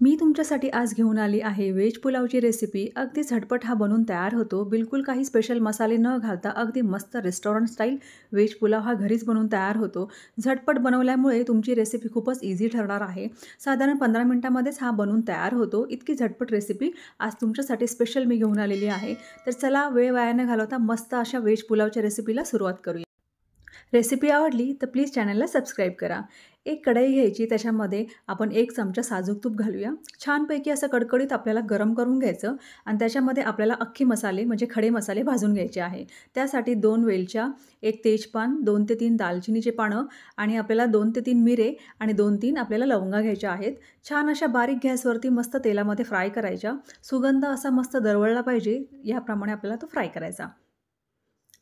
मी तुमच्यासाठी आज घेऊन आली आहे व्हेज पुलावची रेसिपी. अगदी झटपट हा बनून तयार होतो. बिलकुल काही स्पेशल मसाले न घालता अगदी मस्त रेस्टॉरंट स्टाईल व्हेज पुलाव हा घरीच बनवून तयार होतो. झटपट बनवल्यामुळे तुमची रेसिपी खूपच इझी ठरणार आहे. साधारण 15 मिनिटांमध्येच हा बनवून तयार होतो. इतकी झटपट रेसिपी आज तुमच्यासाठी स्पेशल मी घेऊन आलेली आहे. तर चला वेळ वाया न घालवता मस्त अशा व्हेज पुलावच्या रेसिपीला सुरुवात करूया. रेसिपी आवडली तर प्लीज चॅनलला सबस्क्राईब करा. एक कढई घ्यायची, त्याच्यामध्ये आपण 1 चमचा साजूक तूप घालूया. छानपैकी असं कडकडीत आपल्याला गरम करून घ्यायचं आणि त्याच्यामध्ये आपल्याला अख्खे मसाले म्हणजे खडे मसाले भाजून घ्यायचे आहे. त्यासाठी 2 वेलच्या, 1 तेजपान, 2 ते 3 दालचिनीचे पानं आणि आपल्याला 2 ते 3 मिरे आणि 2-3 आपल्याला लवंगा घ्यायच्या आहेत. छान अशा बारीक गॅसवरती मस्त तेलामध्ये फ्राय करायच्या. सुगंध असा मस्त दरवळला पाहिजे, याप्रमाणे आपल्याला तो फ्राय करायचा.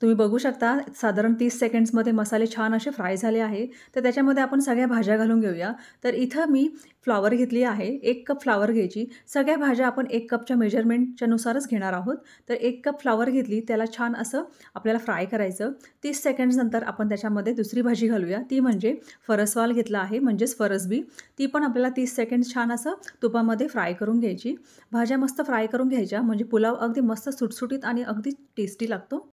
तुम्ही बघू शकता साधारण 30 सेकंड्समध्ये मसाले छान असे फ्राय झाले आहे. तर त्याच्यामध्ये आपण सगळ्या भाज्या घालून घेऊया. तर इथं मी फ्लॉवर घेतली आहे. 1 कप फ्लॉवर घ्यायची. सगळ्या भाज्या आपण 1 कपच्या मेजरमेंटच्या नुसारच घेणार आहोत. तर 1 कप फ्लॉवर घेतली, त्याला छान असं आपल्याला फ्राय करायचं. 30 सेकंड्स नंतर आपण त्याच्यामध्ये दुसरी भाजी घालूया. ती म्हणजे फरसवाल घेतला आहे, म्हणजेच फरसबी. ती पण आपल्याला 30 सेकंड्स छान असं तुपामध्ये फ्राय करून घ्यायची. भाज्या मस्त फ्राय करून घ्यायच्या, म्हणजे पुलाव अगदी मस्त सुटसुटीत आणि अगदी टेस्टी लागतो.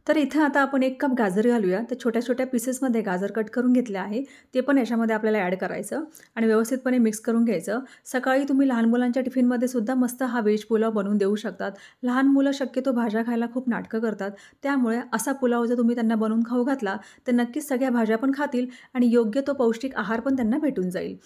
तर इथं आता आपण 1 कप गाजर घालूया. तर छोट्या-छोट्या पीसेसमध्ये गाजर कट करून घेतले आहे. ते पण याच्यामध्ये आपल्याला ॲड करायचं आणि व्यवस्थितपणे मिक्स करून घ्यायचं. सकाळी तुम्ही लहान मुलांच्या टिफिनमध्ये सुद्धा मस्त हा व्हेज पुलाव बनवून देऊ शकतात. लहान मुलं शक्यतो भाज्या खायला खूप नाटकं करतात. त्यामुळे असा पुलाव जर तुम्ही त्यांना बनवून खाऊ घातला, तर नक्कीच सगळ्या भाज्या पण खातील आणि योग्य तो पौष्टिक आहार पण त्यांना भेटून जाईल.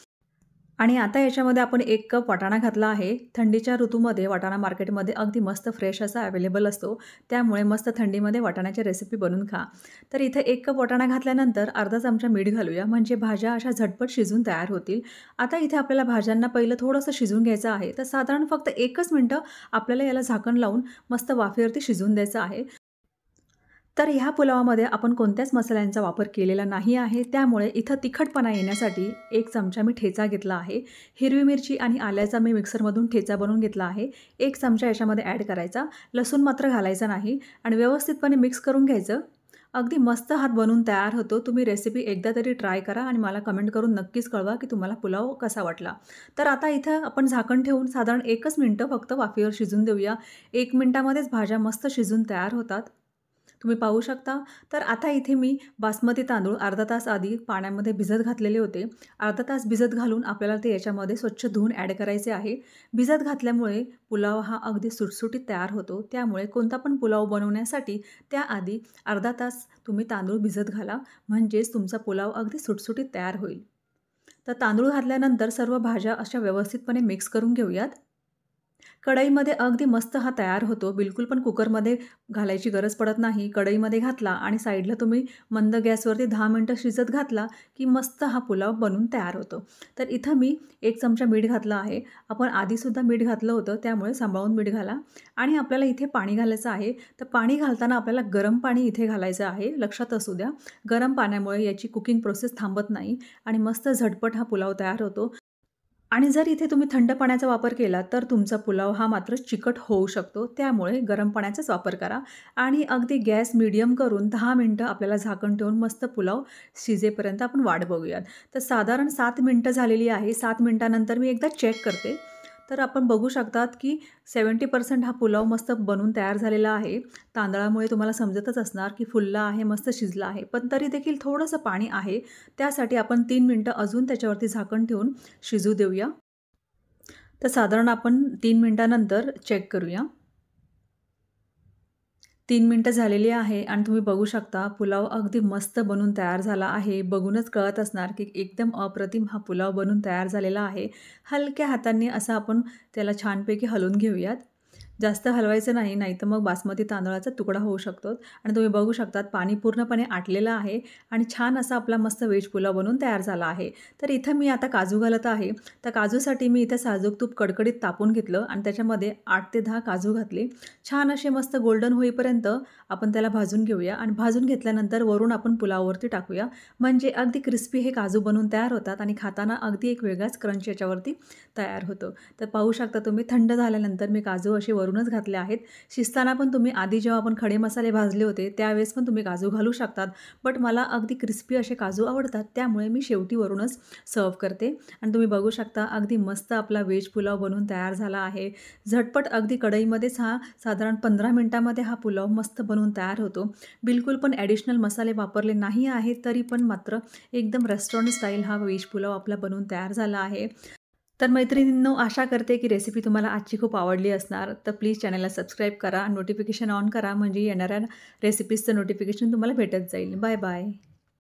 आणि आता याच्यामध्ये आपण 1 कप वाटाणा घातला आहे. थंडीच्या ऋतूमध्ये वाटाणा मार्केटमध्ये अगदी मस्त फ्रेश असा अवेलेबल असतो. त्यामुळे मस्त थंडीमध्ये वाटाण्याची रेसिपी बनवून खा. तर इथे 1 कप वाटाणा घातल्यानंतर अर्धा चमचा मीठ घालूया, म्हणजे भाज्या अशा झटपट शिजून तयार होतील. आता इथे आपल्याला भाज्यांना पहिलं थोडंसं शिजून घ्यायचं आहे. तर साधारण फक्त 1च मिनिटं आपल्याला याला झाकण लावून मस्त वाफेवरती शिजवून द्यायचं आहे. तर ह्या पुलावामध्ये आपण कोणत्याच मसाल्यांचा वापर केलेला नाही आहे. त्यामुळे इथं तिखटपणा येण्यासाठी 1 चमचा मी ठेचा घेतला आहे. हिरवी मिरची आणि आल्याचा मी मिक्सरमधून ठेचा बनवून घेतला आहे. 1 चमचा याच्यामध्ये ॲड करायचा. लसूण मात्र घालायचा नाही आणि व्यवस्थितपणे मिक्स करून घ्यायचं. अगदी मस्त हा बनवून तयार होतो. तुम्ही रेसिपी एकदा तरी ट्राय करा आणि मला कमेंट करून नक्कीच कळवा की तुम्हाला पुलाव कसा वाटला. तर आता इथं आपण झाकण ठेवून साधारण 1च मिनिटं फक्त वाफेवर शिजून देऊया. 1 मिनिटामध्येच भाज्या मस्त शिजून तयार होतात. तुम्ही पाहू शकता. तर आता इथे मी बासमती तांदूळ अर्धा तास आधी पाण्यामध्ये भिजत घातलेले होते. अर्धा तास भिजत घालून आपल्याला ते याच्यामध्ये स्वच्छ धुवून ॲड करायचे आहे. भिजत घातल्यामुळे पुलाव हा अगदी सुटसुटीत तयार होतो. त्यामुळे कोणता पण पुलाव बनवण्यासाठी त्याआधी अर्धा तास तुम्ही तांदूळ भिजत घाला, म्हणजेच तुमचा पुलाव अगदी सुटसुटीत तयार होईल. तर तांदूळ घातल्यानंतर सर्व भाज्या अशा व्यवस्थितपणे मिक्स करून घेऊयात. कढईमध्ये अगदी मस्त हा तयार होतो. बिलकुल पण कुकरमध्ये घालायची गरज पडत नाही. कढईमध्ये घातला आणि साईडला तुम्ही मंद गॅसवरती 10 मिनिटं शिजत घातला, की मस्त हा पुलाव बनून तयार होतो. तर इथं मी 1 चमचा मीठ घातलं आहे. आपण आधीसुद्धा मीठ घातलं होतं, त्यामुळे सांभाळून मीठ घाला. आणि आपल्याला इथे पाणी घालायचं आहे. तर पाणी घालताना आपल्याला गरम पाणी इथे घालायचं आहे. लक्षात असू द्या. गरम पाण्यामुळे याची कुकिंग प्रोसेस थांबत नाही आणि मस्त झटपट हा पुलाव तयार होतो. आणि जर इथे तुम्ही थंड पाण्याचा वापर केला तर तुमचा पुलाव हा मात्र चिकट होऊ शकतो. त्यामुळे गरम पाण्याचाच वापर करा आणि अगदी गॅस मीडियम करून 10 मिनिटं आपल्याला झाकण ठेवून मस्त पुलाव शिजेपर्यंत आपण वाट बघूयात. तर साधारण 7 मिनिटं झालेली आहे. 7 मिनिटानंतर मी एकदा चेक करते. तर आपण बघू शकतात की 70% हा पुलाव मस्त बनून तयार झालेला आहे. तांदळामुळे तुम्हाला समजतच असणार की फुलला आहे, मस्त शिजला आहे. पण तरी देखील थोडंसं पाणी आहे. त्यासाठी आपण 3 मिनिटं अजून त्याच्यावरती झाकण ठेवून शिजू देऊया. तर साधारण आपण 3 मिनिटानंतर चेक करूया. 3 मिनिटं झालेली आहे आणि तुम्ही बघू शकता पुलाव अगदी मस्त बनून तयार झाला आहे. बघूनच कळत असणार की एकदम अप्रतिम हा पुलाव बनून तयार झालेला आहे. हलक्या हातांनी असं आपण त्याला छानपैकी हलवून घेऊयात. जास्त हलवायचं नाही, नाहीतर मग बासमती तांदळाचा तुकडा होऊ शकतो. आणि तुम्ही बघू शकतात पाणी पूर्णपणे आटलेलं आहे आणि छान असा आपला मस्त व्हेज पुलाव बनून तयार झाला आहे. तर इथं मी आता काजू घालत आहे. तर काजूसाठी मी इथे साजूक तूप कडकडीत तापून घेतलं आणि त्याच्यामध्ये 8 ते 10 काजू घातले. छान असे मस्त गोल्डन होईपर्यंत आपण त्याला भाजून घेऊया आणि भाजून घेतल्यानंतर वरून आपण पुलाववरती टाकूया. म्हणजे अगदी क्रिस्पी हे काजू बनून तयार होतात आणि खाताना अगदी एक वेगळाच क्रंच याच्यावरती तयार होतो. तर पाहू शकता तुम्ही थंड झाल्यानंतर मी काजू असे वरून वरूनच घातले आहेत. शिजताना पण तुम्ही आधी जेव्हा आपण खडे मसाले भाजले होते त्यावेळेस पण तुम्ही काजू घालू शकतात. बट मला अगदी क्रिस्पी असे काजू आवडतात, त्यामुळे मी शेवटी वरूनच सर्व्ह करते. आणि तुम्ही बघू शकता अगदी मस्त आपला व्हेज पुलाव बनून तयार झाला आहे. झटपट अगदी कढईमध्येच हा साधारण 15 मिनिटामध्ये हा पुलाव मस्त बनून तयार होतो. बिलकुल पण ॲडिशनल मसाले वापरले नाही आहेत, तरी पण मात्र एकदम रेस्टॉरंट स्टाईल हा व्हेज पुलाव आपला बनून तयार झाला आहे. तर मैत्रिणींनो, आशा करते की रेसिपी तुम्हाला आजची खूप आवडली असणार. तर प्लीज चॅनलला सबस्क्राईब करा, नोटिफिकेशन ऑन करा, म्हणजे येणाऱ्या रेसिपीजचं नोटिफिकेशन तुम्हाला भेटत जाईल. Bye bye.